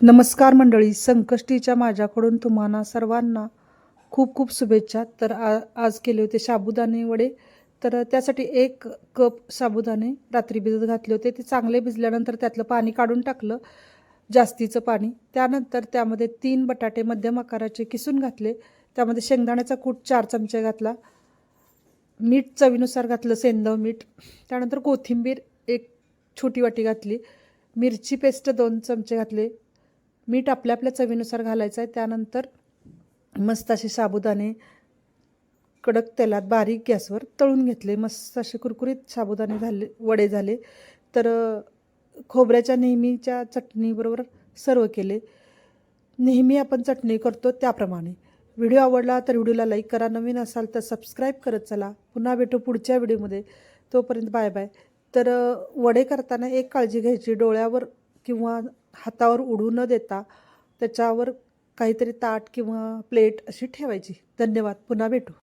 नमस्कार मंडळी, संकष्टीच्या माझ्याकडून तुम्हाला सर्वांना खूप खूप शुभेच्छा. तर आज केले होते साबुदाणे वडे. तर त्यासाठी 1 कप साबुदाणे रात्री भिजत घातले होते. ते चांगले भिजल्यानंतर त्यातलं पाणी काढून टाकलं, जास्तीचं पाणी. त्यानंतर त्यामध्ये 3 बटाटे मध्यम आकाराचे किसून घातले. त्यामध्ये शेंगदाण्याचा कूट 4 चमचे घातला, मीठ चवीनुसार घातलं, सेंधव मीठ. त्यानंतर कोथिंबीर 1 छोटी वाटी घातली, मिरची पेस्ट 2 चमचे घातले, मीठ आपल्या आपल्या चवीनुसार घालायचं आहे. त्यानंतर मस्त असे साबुदाणे कडक तेलात बारीक गॅसवर तळून घेतले. मस्त असे कुरकुरीत साबुदाणे झाले, वडे झाले. तर खोबऱ्याच्या नेहमीच्या चटणीबरोबर सर्व केले. नेहमी आपण चटणी करतो त्याप्रमाणे. व्हिडिओ आवडला तर व्हिडिओला लाईक करा, नवीन असाल तर सबस्क्राईब करत चला. पुन्हा भेटू पुढच्या व्हिडिओमध्ये. तोपर्यंत बाय बाय. तर वडे करताना एक काळजी घ्यायची, डोळ्यावर किंवा हातावर उडू न देता त्याच्यावर काहीतरी ताट किंवा प्लेट अशी ठेवायची. धन्यवाद. पुन्हा भेटू.